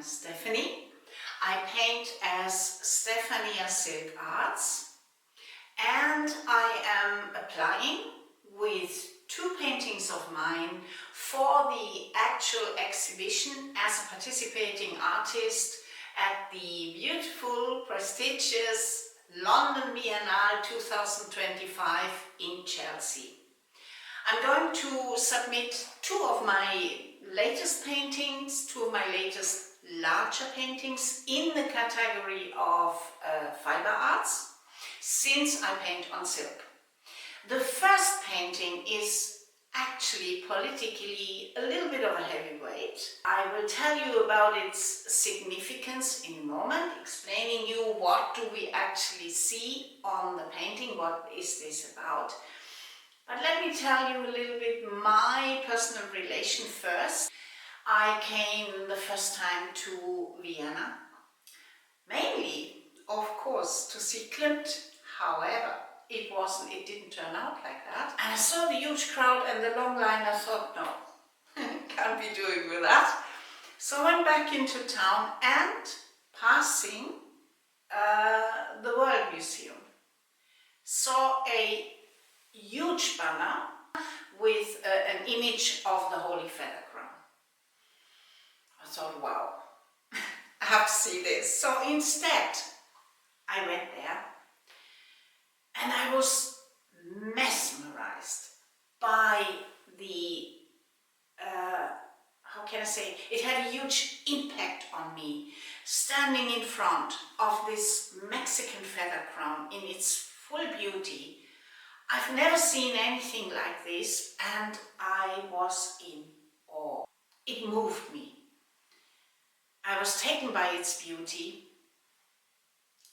Stefanie. I paint as Stefaniasilkarts, and I am applying with two paintings of mine for the actual exhibition as a participating artist at the beautiful, prestigious London Biennale 2025 in Chelsea. I'm going to submit two of my latest paintings, two of my latest larger paintings in the category of fiber arts, since I paint on silk. The first painting is actually politically a little bit of a heavyweight. I will tell you about its significance in a moment, explaining you what do we actually see on the painting, what is this about. But let me tell you a little bit my personal relation first. I came the first time to Vienna, mainly, of course, to see Klimt. However, it didn't turn out like that. And I saw the huge crowd and the long line. I thought, no, can't be doing with that. So I went back into town and passing the World Museum, saw a huge banner with an image of the Holy Feather Crown. I thought, wow, I have to see this. So instead, I went there and I was mesmerized by the, how can I say, it had a huge impact on me, standing in front of this Mexican feather crown in its full beauty. I've never seen anything like this, and I was in awe. It moved me. I was taken by its beauty.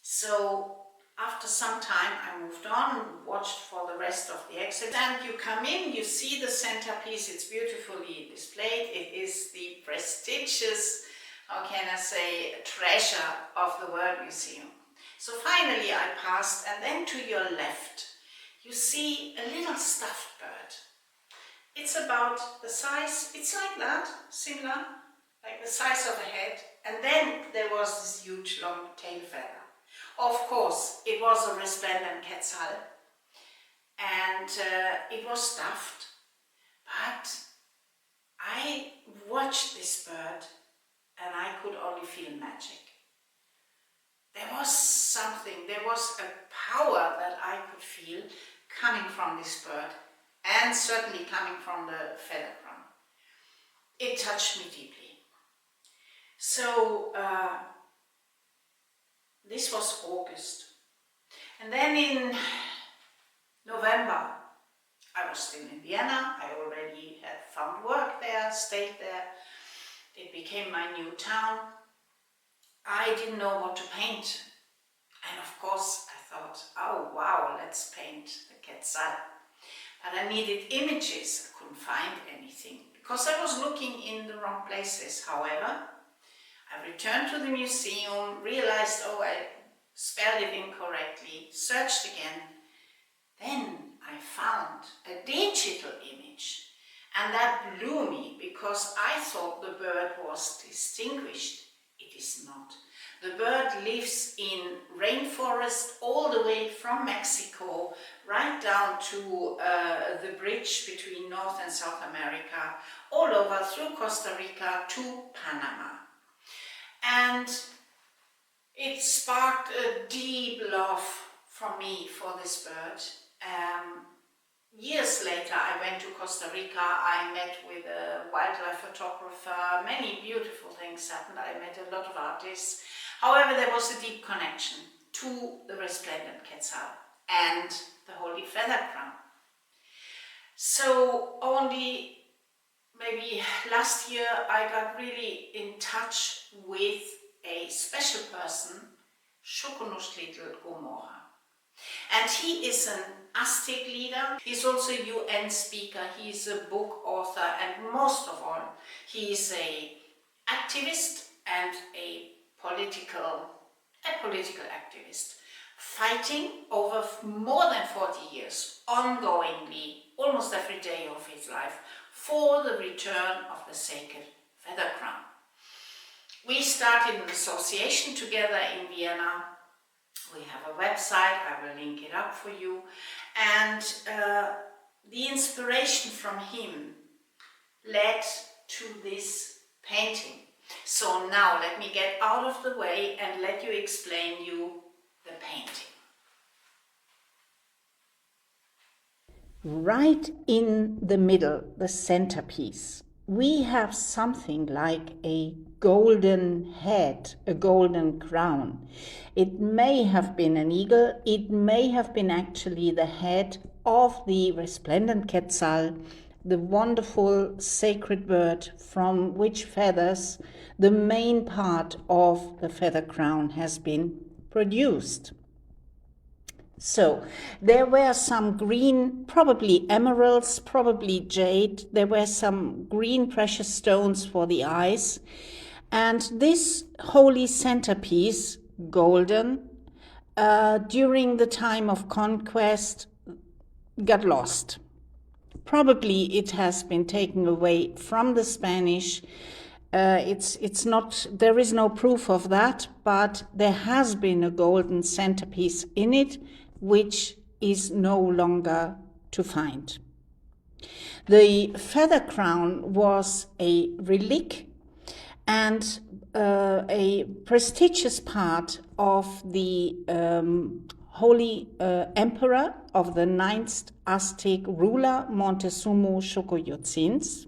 So after some time I moved on and watched for the rest of the exhibit. And you come in, you see the centerpiece, it's beautifully displayed. It is the prestigious, how can I say, treasure of the World Museum. So finally I passed, and then to your left you see a little stuffed bird. It's about the size, it's like that, similar, like the size of a head. And then there was this huge long tail feather. Of course, it was a resplendent Quetzal, and it was stuffed. But I watched this bird and I could only feel magic. There was something, there was a power that I could feel coming from this bird, and certainly coming from the feather crown. It touched me deeply. So this was August. And then in November, I was still in Vienna. I already had found work there, stayed there. It became my new town. I didn't know what to paint. And of course I thought, oh wow, let's paint the Quetzal. But I needed images. I couldn't find anything because I was looking in the wrong places. However, I returned to the museum, realized, oh, I spelled it incorrectly, searched again. Then I found a digital image, and that blew me because I thought the bird was distinguished. It is not. The bird lives in rainforest all the way from Mexico right down to the bridge between North and South America, all over through Costa Rica to Panama. And it sparked a deep love from me for this bird. Years later I went to Costa Rica, I met with a wildlife photographer, many beautiful things happened, I met a lot of artists. However, there was a deep connection to the resplendent Quetzal and the Holy Feather Crown. So only maybe last year I got really in touch with a special person, Xokonoschtletl. And he is an Aztec leader. He's also a UN speaker, he's a book author, and most of all, he is an activist and a political activist, fighting over more than 40 years, ongoingly, almost every day of his life, for the return of the sacred feather crown. We started an association together in Vienna. We have a website, I will link it up for you. And the inspiration from him led to this painting. So now let me get out of the way and let you explain you the painting. Right in the middle, the centerpiece, we have something like a golden head, a golden crown. It may have been an eagle, it may have been actually the head of the resplendent Quetzal, the wonderful sacred bird from which feathers, the main part of the feather crown, has been produced. So there were some green, probably emeralds, probably jade. There were some green precious stones for the eyes. And this holy centerpiece, golden, during the time of conquest, got lost. Probably it has been taken away from the Spanish. It's not, there is no proof of that, but there has been a golden centerpiece in it, which is no longer to find. The feather crown was a relic and a prestigious part of the holy emperor of the 9th Aztec ruler, Montezuma Xokonoschtletl.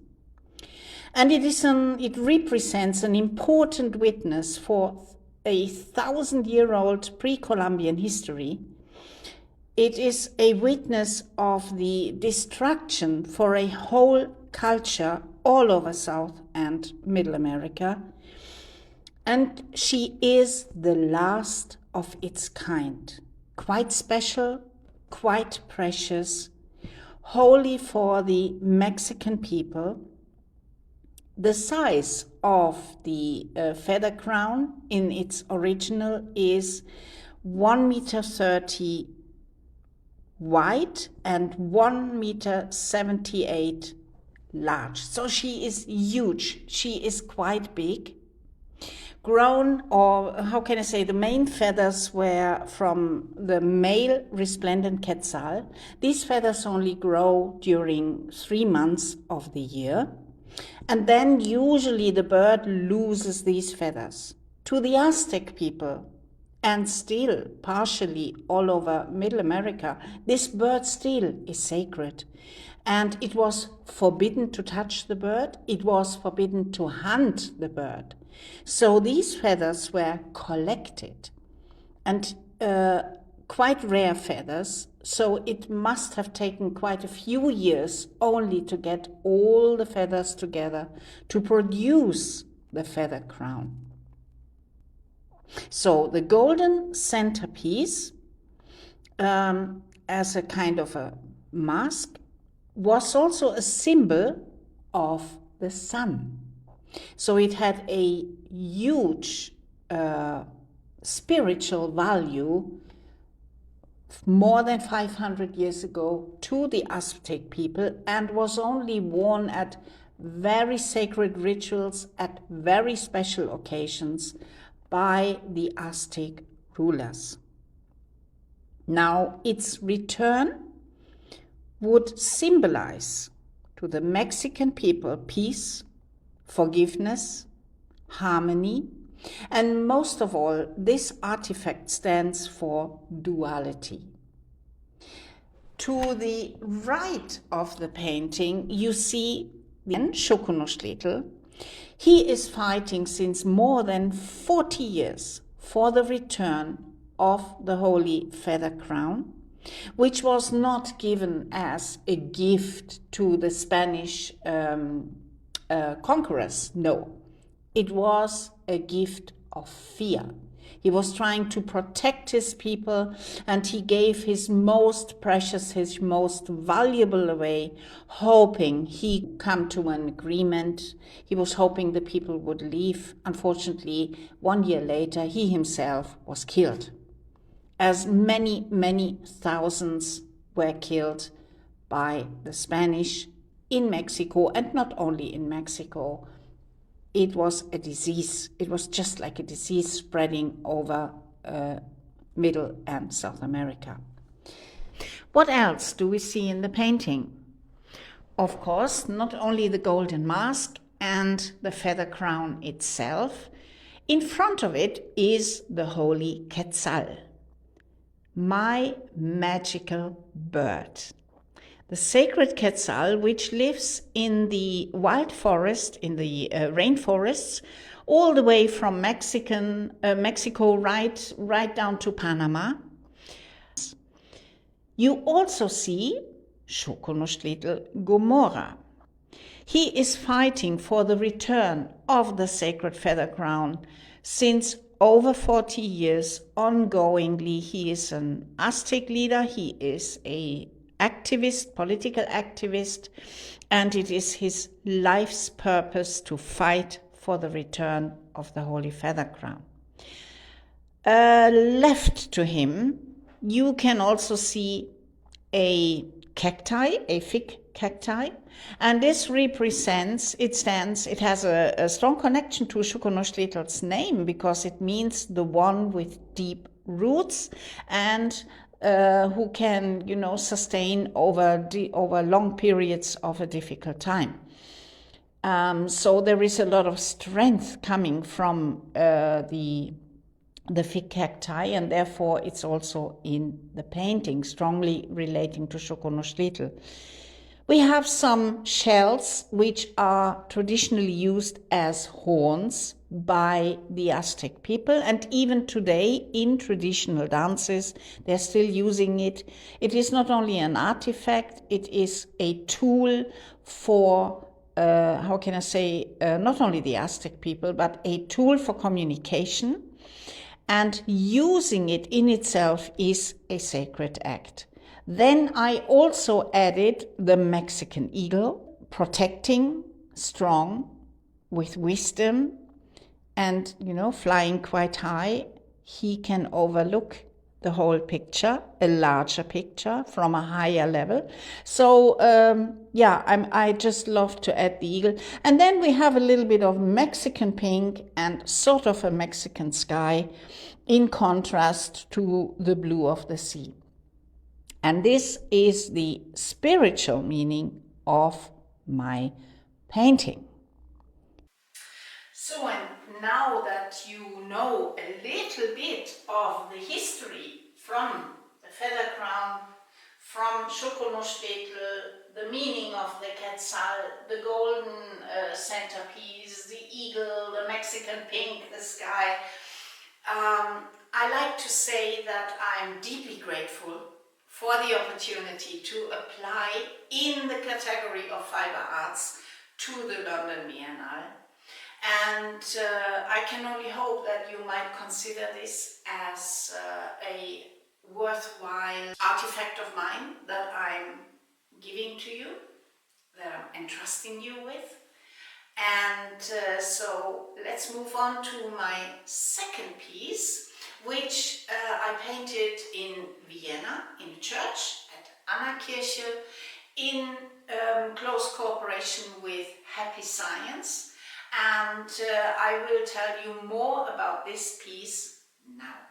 And it represents an important witness for a 1,000-year-old pre-Columbian history. It is a witness of the destruction for a whole culture all over South and Middle America. And she is the last of its kind. Quite special, quite precious, holy for the Mexican people. The size of the feather crown in its original is 1.30 meters wide and 1.78 meters large. So she is huge. She is quite big. Grown, or how can I say, the main feathers were from the male resplendent Quetzal. These feathers only grow during 3 months of the year. And then usually the bird loses these feathers. To the Aztec people, and still partially all over Middle America, this bird still is sacred. And it was forbidden to touch the bird. It was forbidden to hunt the bird. So these feathers were collected, and quite rare feathers. So it must have taken quite a few years only to get all the feathers together to produce the feather crown. So the golden centerpiece, as a kind of a mask, was also a symbol of the sun. So it had a huge spiritual value more than 500 years ago to the Aztec people, and was only worn at very sacred rituals at very special occasions by the Aztec rulers. Now, its return would symbolize to the Mexican people peace, forgiveness, harmony, and most of all, this artifact stands for duality. To the right of the painting, you see the Xokonoschtletl. He is fighting since more than 40 years for the return of the holy feather crown, which was not given as a gift to the Spanish conquerors. No, it was a gift of fear. He was trying to protect his people, and he gave his most precious, his most valuable away, hoping he come to an agreement. He was hoping the people would leave. Unfortunately, 1 year later, he himself was killed, as many, many thousands were killed by the Spanish in Mexico, and not only in Mexico, it was a disease. It was just like a disease spreading over Middle and South America. What else do we see in the painting? Of course, not only the golden mask and the feather crown itself. In front of it is the holy Quetzal, my magical bird. The sacred Quetzal, which lives in the wild forest, in the rainforests, all the way from Mexico right down to Panama. You also see Xokonoschtletl Gomorrah. He is fighting for the return of the sacred feather crown since over 40 years ongoingly. He is an Aztec leader, he is an activist, political activist, and it is his life's purpose to fight for the return of the holy feather crown. Left to him, you can also see a cacti, a fig cacti, and this represents, it has a strong connection to Xokonoschtletl's name because it means the one with deep roots and who can, sustain over long periods of a difficult time. So there is a lot of strength coming from the fig cacti, and therefore it's also in the painting, strongly relating to Xokonoschtletl. We have some shells which are traditionally used as horns by the Aztec people, and even today in traditional dances they're still using it. It is not only an artifact, it is a tool for not only the Aztec people, but a tool for communication. And using it in itself is a sacred act. Then I also added the Mexican eagle, protecting, strong, with wisdom, and, flying quite high. He can overlook the whole picture, a larger picture from a higher level. So, I just love to add the eagle. And then we have a little bit of Mexican pink and sort of a Mexican sky in contrast to the blue of the sea. And this is the spiritual meaning of my painting. So, and now that you know a little bit of the history from the feather crown, from Xokonoschtletl, the meaning of the Quetzal, the golden centerpiece, the eagle, the Mexican pink, the sky, I like to say that I'm deeply grateful for the opportunity to apply in the category of fiber arts to the London Biennale. And I can only hope that you might consider this as a worthwhile artifact of mine that I'm giving to you, that I'm entrusting you with. And so let's move on to my second piece, which I painted in Vienna, in a church at Anna Kirche, in close cooperation with Happy Science. And I will tell you more about this piece now.